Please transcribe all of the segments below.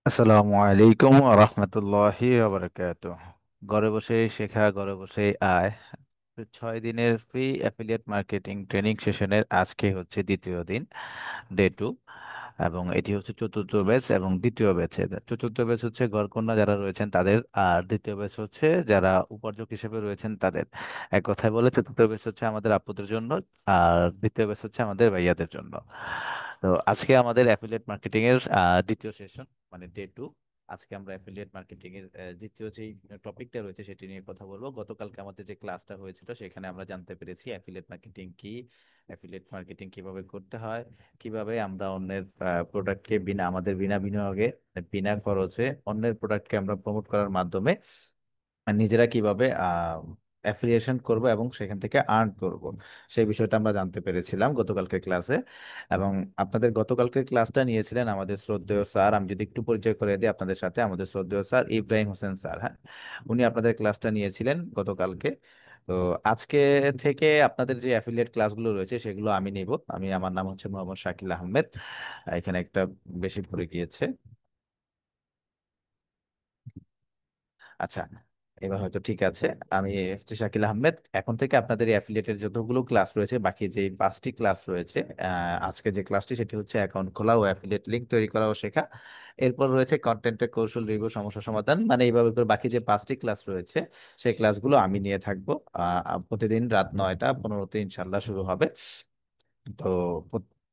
আসসালামু আলাইকুম রহমতুল্লাহি ওবরাকাতু। ঘরে বসেই শেখা, ঘরে বসেই আয়। 6 দিনের ফ্রি অ্যাফিলিয়েট মার্কেটিং ট্রেনিং সেশনের আজকে হচ্ছে দ্বিতীয় দিন, ডে 2। এবং এটি হচ্ছে চতুর্থ ব্যাচ এবং দ্বিতীয় ব্যাচের। চতুর্থ ব্যাচ হচ্ছে ঘরকন্যা যারা রয়েছেন তাদের, আর দ্বিতীয় ব্যাচ হচ্ছে যারা উপার্জক হিসেবে রয়েছেন তাদের। এক কথায় বলে চতুর্থ ব্যাচ হচ্ছে আমাদের আপুদের জন্য, আর দ্বিতীয় ব্যাচ হচ্ছে আমাদের ভাইয়াদের জন্য। তো আজকে আমাদের অ্যাফিলিয়েট মার্কেটিং এর দ্বিতীয় সেশন, মানে ডে 2। আজকে আমরা অ্যাফিলিয়েট মার্কেটিং এর দ্বিতীয় যেই টপিকটা রয়েছে সেটি নিয়ে কথা বলবো। গতকালকে আমাদের যে ক্লাসটা হয়েছিল সেখানে আমরা জানতে পেরেছি অ্যাফিলিয়েট মার্কেটিং কি, অ্যাফিলিয়েট মার্কেটিং কিভাবে করতে হয়, কিভাবে আমরা অন্যের প্রোডাক্টকে আমাদের বিনা বিনিয়োগে, বিনা খরচে অন্যের প্রোডাক্টকে আমরা প্রমোট করার মাধ্যমে আর নিজেরা কিভাবে অ্যাফিলিয়েশন করব এবং সেখান থেকে আর্ন করব, সেই বিষয়টা আমরা জানতে পেরেছিলাম গতকালকে ক্লাসে। এবং আপনাদের গতকালকে ক্লাসটা নিয়েছিলেন আমাদের শ্রদ্ধেয় স্যার। আমি যদি একটু পরিচয় করে দিই আপনাদের সাথে, আমাদের শ্রদ্ধেয় স্যার ইব্রাহিম হোসেন স্যার, হ্যাঁ, উনি আপনাদের ক্লাসটা নিয়েছিলেন গতকালকে। তো আজকে থেকে আপনাদের যে অ্যাফিলিয়েট ক্লাসগুলো রয়েছে সেগুলো আমি নিব। আমার নাম হচ্ছে মোহাম্মদ শাকিল আহমেদ। এখানে একটা বেশি পড়ে গিয়েছে। আচ্ছা, এবার হয়তো ঠিক আছে। আমি হচ্ছে শাকিল আহমেদ। এখন থেকে আপনাদের এই অ্যাফিলিয়েটের যতগুলো ক্লাস রয়েছে, বাকি যে 5টি ক্লাস রয়েছে, আজকে যে ক্লাসটি সেটি হচ্ছে অ্যাকাউন্ট খোলা ও অ্যাফিলিয়েট লিঙ্ক তৈরি করা ও শেখা। এরপর রয়েছে কন্টেন্টের কৌশল, রিভিউ, সমস্যা সমাধান, মানে এইভাবে করে বাকি যে 5টি ক্লাস রয়েছে সেই ক্লাসগুলো আমি নিয়ে থাকবো। প্রতিদিন রাত 9টা 15-তে ইনশাল্লাহ শুরু হবে। তো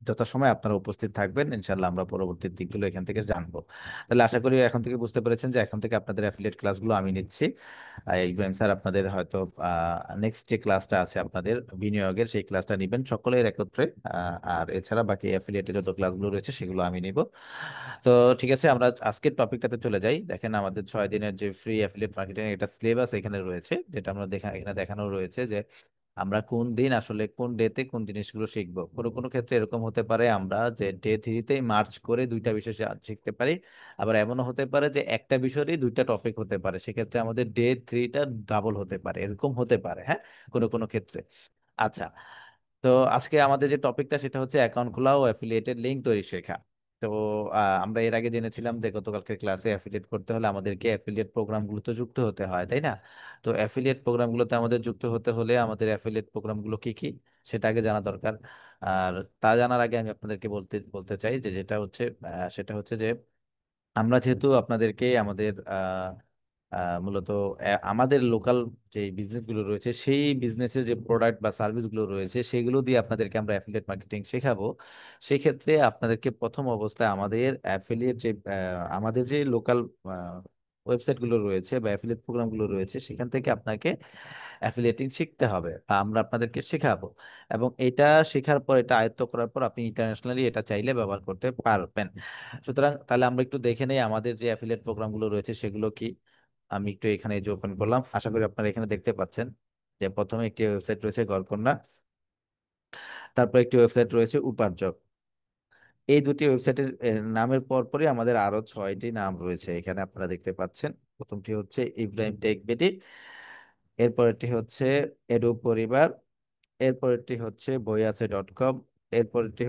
যথাসময় আপনারা উপস্থিত থাকবেন, ইনশাল্লাহ আমরা পরবর্তী দিকগুলো এখান থেকে জানবো। তাহলে আশা করি এখন থেকে বুঝতে পেরেছেন যে এখন থেকে আপনাদের অ্যাফিলিয়েট ক্লাসগুলো আমি নিচ্ছি। ইব্রাহিম স্যার আপনাদের হয়তো নেক্সট যে ক্লাসটা আছে আপনাদের বিনিয়োগের, সেই ক্লাসটা নেবেন সকলের একত্রে। আর এছাড়া বাকি অ্যাফিলিয়েটের যত ক্লাসগুলো রয়েছে সেগুলো আমি নিব। তো ঠিক আছে, আমরা আজকের টপিকটাতে চলে যাই। দেখেন আমাদের 6 দিনের যে ফ্রি অ্যাফিলিয়েট মার্কেটিং এটা সিলেবাস এখানে রয়েছে, যেটা আমরা এখানে দেখানো রয়েছে যে আমরা কোন দিন আসলে কোন ডেতে কোন জিনিসগুলো শিখবো। কোনো কোনো ক্ষেত্রে এরকম হতে পারে আমরা যে ডে 3তেই মার্চ করে দুইটা বিষয় শিখতে পারি। আবার এমনও হতে পারে যে একটা বিষয়েরই দুইটা টপিক হতে পারে, সেক্ষেত্রে আমাদের ডে 3টা ডাবল হতে পারে, এরকম হতে পারে, হ্যাঁ, কোনো কোনো ক্ষেত্রে। আচ্ছা, তো আজকে আমাদের যে টপিকটা সেটা হচ্ছে অ্যাকাউন্ট খোলা ও অ্যাফিলিয়েটেড লিঙ্ক তৈরি শেখা। তো আমরা এর আগে জেনেছিলাম যে গতকালকে ক্লাসে অ্যাফিলিয়েট করতে হলে আমাদেরকে অ্যাফিলিয়েট প্রোগ্রামগুলোতে যুক্ত হতে হয়, তাই না? তো অ্যাফিলিয়েট প্রোগ্রামগুলোতে আমাদের যুক্ত হতে হলে আমাদের অ্যাফিলিয়েট প্রোগ্রামগুলো কি কি সেটা আগে জানা দরকার। আর তা জানার আগে আমি আপনাদেরকে বলতে বলতে চাই যে সেটা হচ্ছে যে আমরা যেহেতু আপনাদেরকে আমাদের মূলত আমাদের লোকাল যে বিজনেসগুলো রয়েছে সেই বিজনেসের যে প্রোডাক্ট বা সার্ভিসগুলো রয়েছে সেগুলো দিয়ে আপনাদেরকে আমরা অ্যাফিলিয়েট মার্কেটিং শেখাবো। সেই ক্ষেত্রে আপনাদেরকে প্রথম অবস্থায় আমাদের অ্যাফিলিয়েট যে আমাদের যে লোকাল ওয়েবসাইটগুলো রয়েছে বা অ্যাফিলিয়েট প্রোগ্রামগুলো রয়েছে সেখান থেকে আপনাকে অ্যাফিলিয়েটিং শিখতে হবে বা আমরা আপনাদেরকে শেখাবো। এবং এটা শেখার পর, এটা আয়ত্ত করার পর আপনি ইন্টারন্যাশনালি এটা চাইলে ব্যবহার করতে পারবেন। সুতরাং তাহলে আমরা একটু দেখে নেই আমাদের যে অ্যাফিলিয়েট প্রোগ্রামগুলো রয়েছে সেগুলো কি। আমি একটু এখানে যে ওপেন করলাম, আশা করি আপনারা এখানে দেখতে পাচ্ছেন যে প্রথমে একটি ওয়েবসাইট রয়েছে ঘরকন্যা, তারপর একটি ওয়েবসাইট রয়েছে উপার্জক। এই দুটি ওয়েবসাইটের নামের পরপরই আমাদের আরো 6টি নাম রয়েছে এখানে আপনারা দেখতে পাচ্ছেন। প্রথমটি হচ্ছে ইব্রাহিম টেক বেটি, এরপরটি হচ্ছে এডু পরিবার, এরপরটি হচ্ছে বইআছে.com, এরপরটি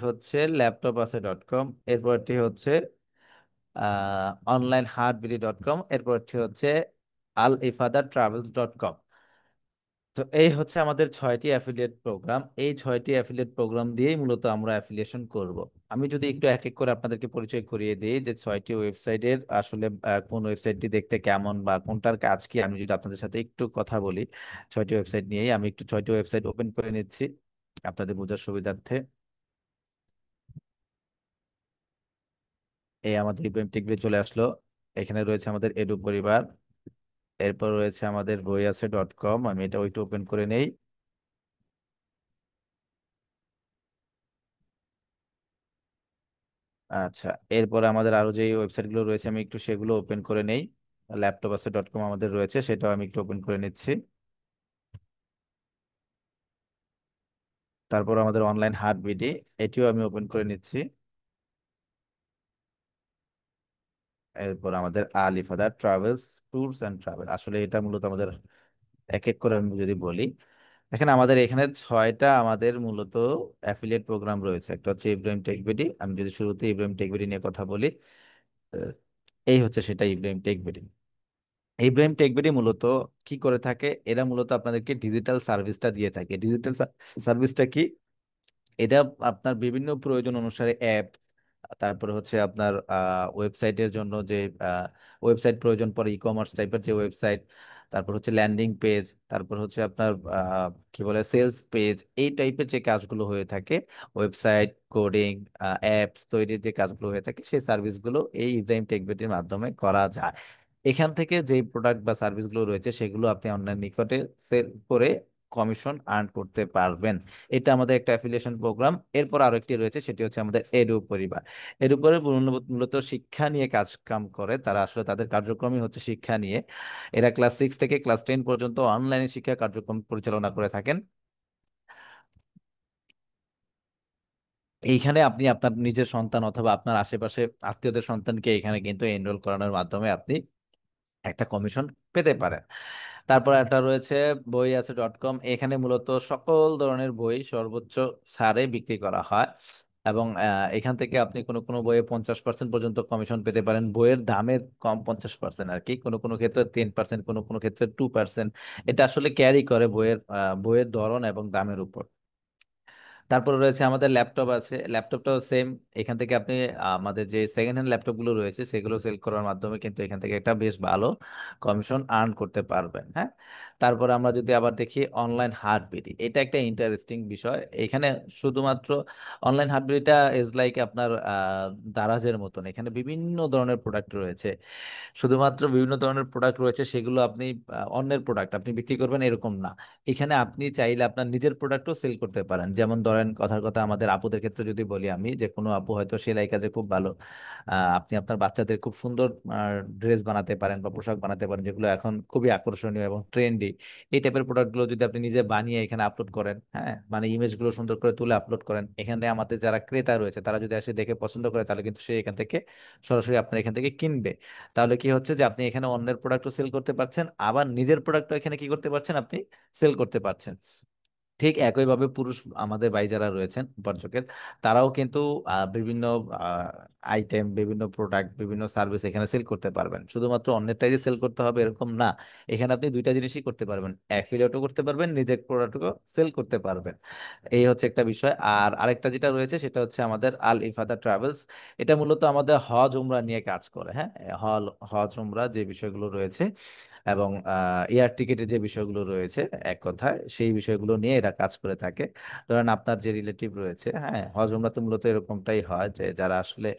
হচ্ছে ল্যাপটপ আছে.com, এরপরটি হচ্ছে অনলাইন হাটবিডি.com, এরপরটি হচ্ছে আল ইফাদা ট্রাভেলস.com। তো এই হচ্ছে আমাদের 6টি প্রোগ্রাম। এই 6টি প্রোগ্রাম দিয়েই মূলত আমরা অ্যাফিলিয়েশন করব। আমি যদি একটু এক এক করে আপনাদেরকে পরিচয় করিয়ে দিই যে 6টি ওয়েবসাইটের আসলে কোন ওয়েবসাইটটি দেখতে কেমন বা কোনটার কাজ কি, আমি যদি আপনাদের সাথে একটু কথা বলি 6টি ওয়েবসাইট নিয়েই। আমি একটু 6টি ওয়েবসাইট ওপেন করে নিচ্ছি আপনাদের বোঝার সুবিধার্থে। এই আমাদের ইব্রাহিম টিকবে চলে আসলো। এখানে রয়েছে আমাদের এডু পরিবার, এরপর রয়েছে আমাদের বইআছে.com। আমি এটা ওইটা ওপেন করে নেই। আচ্ছা, এরপর আমাদের আরো যে ওয়েবসাইটগুলো রয়েছে আমি একটু সেগুলো ওপেন করে নেই। ল্যাপটপ আছে.com আমাদের রয়েছে, সেটাও আমি একটু ওপেন করে নিচ্ছি। তারপর আমাদের অনলাইন হাট বিডি, এটিও আমি ওপেন করে নিচ্ছি। এরপর আমাদের আলিফাদা ট্রাভেলস, ট্যুরস অ্যান্ড ট্রাভেল, আসলে এটা মূলত আমাদের এক এক করে আমি যদি বলি, এখানে আমাদের এখানে ছয়টা আমাদের মূলত অ্যাফিলিয়েট প্রোগ্রাম রয়েছে। একটা হচ্ছে ইব্রাহিম টেকবিডি। আমি যদি শুরুতে ইব্রাহিম টেকবিডি নিয়ে কথা বলি, আহ, এই হচ্ছে সেটা ইব্রাহিম টেকবিডি। ইব্রাহিম টেকবিডি মূলত কি করে থাকে, এরা মূলত আপনাদেরকে ডিজিটাল সার্ভিসটা দিয়ে থাকে। ডিজিটাল সার্ভিসটা কি? এটা আপনার বিভিন্ন প্রয়োজন অনুসারে অ্যাপ, তারপরে হচ্ছে আপনার ওয়েবসাইটের জন্য যে ওয়েবসাইট প্রয়োজন পড়ে, ই কমার্স টাইপের যে ওয়েবসাইট, তারপর হচ্ছে ল্যান্ডিং পেজ, তারপর হচ্ছে আপনার কি বলে সেলস পেজ, এই টাইপের যে কাজগুলো হয়ে থাকে, ওয়েবসাইট কোডিং, অ্যাপস তৈরির যে কাজগুলো হয়ে থাকে, সেই সার্ভিসগুলো এই ইব্রাহিম টেকবিটির মাধ্যমে করা যায়। এখান থেকে যে প্রোডাক্ট বা সার্ভিসগুলো রয়েছে সেগুলো আপনি অন্যের নিকটে সেল করে কমিশন আর্ন করতে পারবেন। এটা আমাদের একটা অ্যাফিলিয়েশন প্রোগ্রাম। এরপর আরো একটি রয়েছে, সেটি হচ্ছে আমাদের এডু পরিবার। এডু পরিবার মূলত শিক্ষা নিয়ে কাজ কাম করে। তারা আসলে তাদের কার্যক্রমই হচ্ছে শিক্ষা নিয়ে। এরা ক্লাস 6 থেকে ক্লাস 10 পর্যন্ত অনলাইনে শিক্ষা কার্যক্রম পরিচালনা করে থাকেন। এইখানে আপনি আপনার নিজের সন্তান অথবা আপনার আশেপাশে আত্মীয়দের সন্তানকে এখানে কিন্তু এনরোল করানোর মাধ্যমে আপনি একটা কমিশন পেতে পারেন। তারপর একটা রয়েছে বই আছে .com। এখানে মূলত সকল ধরনের বই সর্বোচ্চ ছাড়ে বিক্রি করা হয়, এবং এখান থেকে আপনি কোনো কোনো বইয়ে 50% পর্যন্ত কমিশন পেতে পারেন। বইয়ের দামের কম 50% আর কি, কোনো কোনো ক্ষেত্রে 10%, কোনো কোনো ক্ষেত্রে 2%। এটা আসলে ক্যারি করে বইয়ের ধরন এবং দামের উপর। তারপরে রয়েছে আমাদের ল্যাপটপ আছে, ল্যাপটপটাও সেম। এখান থেকে আপনি আমাদের যে সেকেন্ড হ্যান্ড ল্যাপটপগুলো রয়েছে সেগুলো সেল করার মাধ্যমে কিন্তু এখান থেকে একটা বেশ ভালো কমিশন আর্ন করতে পারবেন। হ্যাঁ, তারপরে আমরা যদি আবার দেখি অনলাইন হাটবিডি, এটা একটা ইন্টারেস্টিং বিষয়। এখানে শুধুমাত্র অনলাইন হাটবিডিটা ইজ লাইক আপনার দারাজের মতন। এখানে বিভিন্ন ধরনের প্রোডাক্ট রয়েছে, শুধুমাত্র বিভিন্ন ধরনের প্রোডাক্ট রয়েছে, সেগুলো আপনি অন্যের প্রোডাক্ট আপনি বিক্রি করবেন এরকম না। এখানে আপনি চাইলে আপনার নিজের প্রোডাক্টও সেল করতে পারেন। যেমন ধরেন, কথার কথা আমাদের আপুদের ক্ষেত্রে যদি বলি আমি, যে কোনো আপু হয়তো সেলাই কাজে খুব ভালো, আপনি আপনার বাচ্চাদের খুব সুন্দর ড্রেস বানাতে পারেন বা পোশাক বানাতে পারেন, যেগুলো এখন খুবই আকর্ষণীয় এবং ট্রেন্ডি। এই টাইপের প্রোডাক্টগুলো যদি আপনি নিজে বানিয়ে এখানে আপলোড করেন, হ্যাঁ, মানে ইমেজগুলো সুন্দর করে তুলে আপলোড করেন, এখানে আমাদের যারা ক্রেতা রয়েছে তারা যদি এসে দেখে পছন্দ করে, তাহলে কিন্তু সে এখান থেকে সরাসরি আপনার এখান থেকে কিনবে। তাহলে কি হচ্ছে যে আপনি এখানে অন্যের প্রোডাক্টও সেল করতে পারছেন, আবার নিজের প্রোডাক্টও এখানে কি করতে পারছেন, আপনি সেল করতে পারছেন। ঠিক একইভাবে পুরুষ আমাদের ভাই যারা রয়েছেন উপার্জকের, তারাও কিন্তু বিভিন্ন আইটেম, বিভিন্ন প্রোডাক্ট, বিভিন্ন সার্ভিস এখানে সেল করতে পারবেন। শুধুমাত্র অন্যেরটাই যে সেল করতে হবে এরকম না, এখানে আপনি দুইটা জিনিসই করতে পারবেন, অ্যাফিলিয়েটও করতে পারবেন, নিজের প্রোডাক্টও সেল করতে পারবেন। এই হচ্ছে একটা বিষয়। আর আরেকটা যেটা রয়েছে সেটা হচ্ছে আমাদের আল ইফাদা ট্রাভেলস। এটা মূলত আমাদের হজ উমরা নিয়ে কাজ করে। হ্যাঁ, হজ উমরা যে বিষয়গুলো রয়েছে এবং এয়ার টিকেটের যে বিষয়গুলো রয়েছে, এক কথায় সেই বিষয়গুলো নিয়ে এরা কাজ করে থাকে। ধরেন আপনার যে রিলেটিভ রয়েছে, হ্যাঁ, হজ উমরা তো মূলত এরকমটাই হয় যে যারা আসলে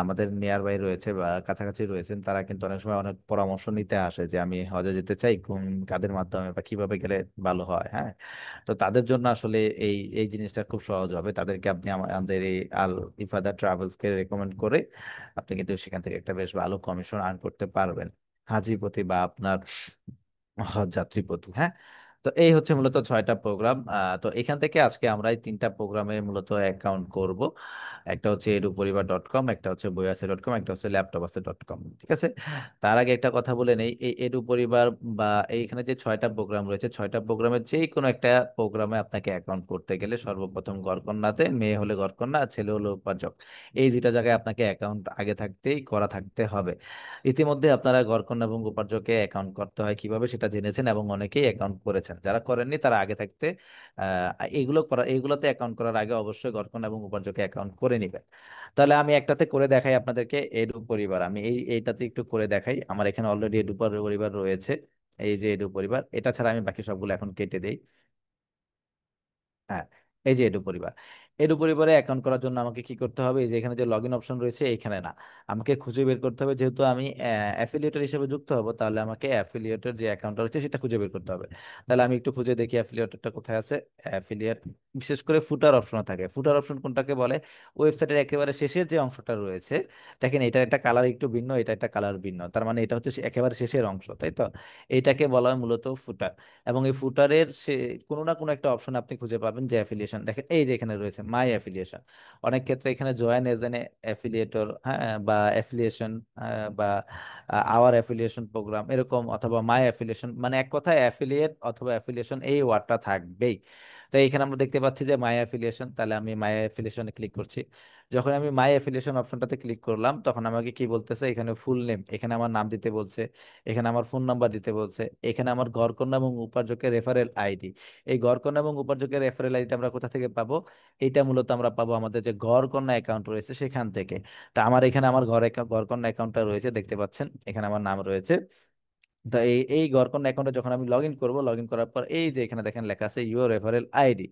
আমাদের নিয়ার বাই রয়েছে বা কাছাকাছি রয়েছেন, তারা কিন্তু অনেক সময় অনেক পরামর্শ নিতে আসে যে আমি হজে যেতে চাই, কোন কাদের মাধ্যমে বা কিভাবে গেলে ভালো হয়। হ্যাঁ, তো তাদের জন্য আসলে এই এই জিনিসটা খুব সহজ হবে। তাদেরকে আপনি আমাদের এই আল ইফাদা ট্রাভেলসকে রেকমেন্ড করে আপনি কিন্তু সেখান থেকে একটা বেশ ভালো কমিশন আর্ন করতে পারবেন, হাজি প্রতি বা আপনার যাত্রী প্রতি। হ্যাঁ, তো এই হচ্ছে মূলত ছয়টা প্রোগ্রাম। তো এখান থেকে আজকে আমরা এই তিনটা প্রোগ্রামে মূলত অ্যাকাউন্ট করব। একটা হচ্ছে eduporibar.com, একটা হচ্ছে boyase.com, একটা হচ্ছে laptopase.com। ঠিক আছে, তার আগে একটা কথা বলে নেই, এই এডু পরিবার বা এইখানে যে ছয়টা প্রোগ্রাম রয়েছে, ছয়টা প্রোগ্রামের যে কোনো একটা প্রোগ্রামে আপনাকে অ্যাকাউন্ট করতে গেলে সর্বপ্রথম গড়কন্যাতে, মেয়ে হলে গড়কন্যা আর ছেলে হলে উপার্জক, এই দুইটা জায়গায় আপনাকে অ্যাকাউন্ট আগে থাকতেই করা থাকতে হবে। ইতিমধ্যে আপনারা গড়কন্যা এবং উপার্জকে অ্যাকাউন্ট করতে হয় কিভাবে সেটা জেনেছেন, এবং অনেকেই অ্যাকাউন্ট করেছেন। যারা করেননি তারা আগে থাকতে এগুলোতে অ্যাকাউন্ট করার আগে অবশ্যই গড়কন্যা এবং উপার্জকে অ্যাকাউন্ট করে নেবেন। তাহলে আমি একটাতে করে দেখাই আপনাদেরকে, এডু পরিবার। আমি এইটাতে একটু করে দেখাই। আমার এখানে অলরেডি এডু পরিবার রয়েছে। এই যে এডু পরিবার, এটা ছাড়া আমি বাকি সবগুলো এখন কেটে দেই। হ্যাঁ, এই যে এডু পরিবার। এডু পরিবারে অ্যাকাউন্ট করার জন্য আমাকে কি করতে হবে, এই যে এখানে যে লগ ইন অপশন রয়েছে এখানে না, আমাকে খুঁজে বের করতে হবে। যেহেতু আমি অ্যাফিলিয়েটর হিসেবে যুক্ত হব, তাহলে আমাকে অ্যাফিলিয়েটর যে অ্যাকাউন্টটা রয়েছে সেটা খুঁজে বের করতে হবে। তাহলে আমি একটু খুঁজে দেখি অ্যাফিলিয়েটরটা কোথায় আছে। অ্যাফিলিয়েট, বিশেষ করে ফুটার অপশন থাকে। ফুটার অপশন কোনটাকে বলে? ওয়েবসাইটের একেবারে শেষের যে অংশটা রয়েছে, দেখেন এটার একটা কালার একটু ভিন্ন, এটা একটা কালার ভিন্ন, তার মানে এটা হচ্ছে একেবারে শেষের অংশ, তাই তো? এইটাকে বলা হয় মূলত ফুটার। এবং এই ফুটারের সে কোনো না কোনো একটা অপশন আপনি খুঁজে পাবেন যে অ্যাফিলিয়েশন, দেখেন এই যে এখানে রয়েছে মাই অ্যাফিলিয়েশন। অনেক ক্ষেত্রে এখানে জয়েন এজ এন অ্যাফিলিয়েটর, হ্যাঁ, বা অ্যাফিলিয়েশন, বা আওয়ার অ্যাফিলিয়েশন প্রোগ্রাম এরকম, অথবা মাই অ্যাফিলিয়েশন, মানে এক কথায় অ্যাফিলিয়েট অথবা অ্যাফিলিয়েশন এই ওয়ার্ডটা থাকবেই। তো এখানে আমরা দেখতে পাচ্ছি যে মাই অ্যাফিলিয়েশন, তাহলে আমি মাই অ্যাফিলিয়েশনে ক্লিক করছি। যখন আমি মাই অ্যাফিলিয়েশন অপশনটাতে ক্লিক করলাম তখন আমাকে কি বলতেছে, এখানে ফুল নেম, এখানে আমার নাম দিতে বলছে, এখানে আমার ফোন নাম্বার দিতে বলছে, এখানে আমার ঘরকন্না এবং উপার্জকের রেফারেল আইডি। এই ঘরকন্না এবং উপার্জকের রেফারেল আইডিটা আমরা কোথা থেকে পাবো? এটা মূলত আমরা পাবো আমাদের যে ঘরকন্না অ্যাকাউন্ট রয়েছে সেখান থেকে। তা আমার এখানে আমার ঘরকন্না অ্যাকাউন্টটা রয়েছে, দেখতে পাচ্ছেন এখানে আমার নাম রয়েছে। তো এই ঘরকন্না অ্যাকাউন্টে যখন আমি লগ ইন করবো, লগ ইন করার পর এই যে এখানে দেখেন লেখা আছে ইউর রেফারেল আইডি,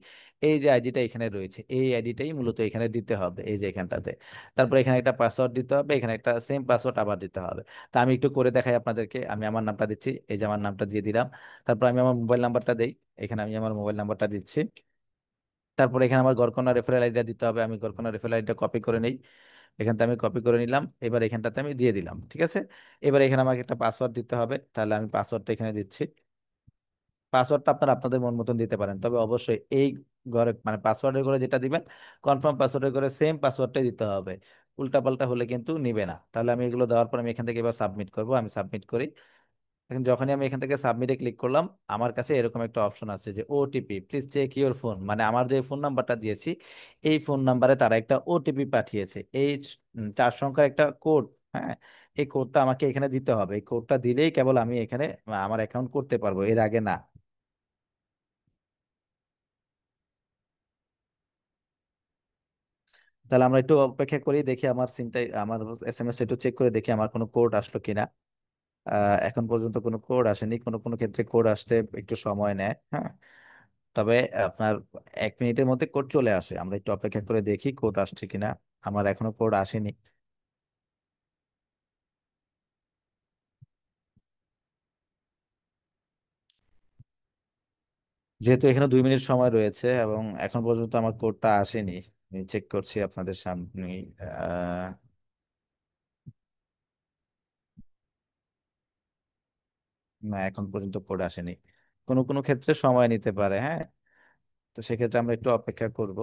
এই যে আইডিটা এখানে রয়েছে এই আইডিটাই মূলত এখানে দিতে হবে এই যে এখানটাতে। তারপর এখানে একটা পাসওয়ার্ড দিতে হবে, এখানে একটা সেম পাসওয়ার্ড আবার দিতে হবে। তা আমি একটু করে দেখাই আপনাদেরকে, আমি আমার নামটা দিচ্ছি, এই যে আমার নামটা দিয়ে দিলাম। তারপর আমি আমার মোবাইল নাম্বারটা দেই, এখানে আমি আমার মোবাইল নাম্বারটা দিচ্ছি। তারপর এখানে আমার গড়কণা রেফারেল আইডিটা দিতে হবে, আমি গড়কণা রেফারেল আইডিটা কপি করে নেই, এখান থেকে আমি কপি করে নিলাম, এবার এখানটাতে আমি দিয়ে দিলাম, ঠিক আছে। এবার এখানে আমাকে একটা পাসওয়ার্ড দিতে হবে, তাহলে আমি পাসওয়ার্ডটা এখানে দিচ্ছি। পাসওয়ার্ডটা আপনারা আপনাদের মন মতন দিতে পারেন, তবে অবশ্যই এই ঘরে মানে পাসওয়ার্ডের ঘরে যেটা দিবেন, কনফার্ম পাসওয়ার্ডের ঘরে সেম পাসওয়ার্ডটাই দিতে হবে। উল্টাপাল্টা হলে কিন্তু নিবে না। তাহলে আমি এগুলো দেওয়ার পর আমি এখান থেকে এবার সাবমিট করব, আমি সাবমিট করি। এখন যখনই আমি এখান থেকে সাবমিটে ক্লিক করলাম, আমার কাছে এরকম একটা অপশন আছে যে OTP please check your phone, মানে আমার যে ফোন নাম্বারটা দিয়েছি এই ফোন নাম্বারে তারা একটা ওটিপি পাঠিয়েছে, এই 4 সংখ্যার একটা কোড। হ্যাঁ, এই কোডটা আমাকে এখানে দিতে হবে, এই কোডটা দিলেই কেবল আমি এখানে আমার অ্যাকাউন্ট করতে পারবো, এর আগে না। তাহলে আমরা একটু অপেক্ষা করি, দেখি আমার সিমটাই আমার এসএমএস একটু চেক করে দেখি আমার কোনো কোড আসলো কিনা। এখন পর্যন্ত কোনো কোড আসেনি, কোনো কোনো ক্ষেত্রে কোড আসতে একটু সময় নেয়, হ্যাঁ। তবে আপনার 1 মিনিটের মধ্যে কোড চলে আসে, আমরা একটু অপেক্ষা করে দেখি কোড আসছে কিনা। আমার এখনো কোড আসেনি। যেহেতু এখানে 2 মিনিট সময় রয়েছে এবং এখন পর্যন্ত আমার কোডটা আসেনি, আমি চেক করছি আপনাদের সামনে। আহ না, এখন পর্যন্ত কোড আসেনি। কোনো কোনো ক্ষেত্রে সময় নিতে পারে, হ্যাঁ। তো সেক্ষেত্রে আমরা একটু অপেক্ষা করব।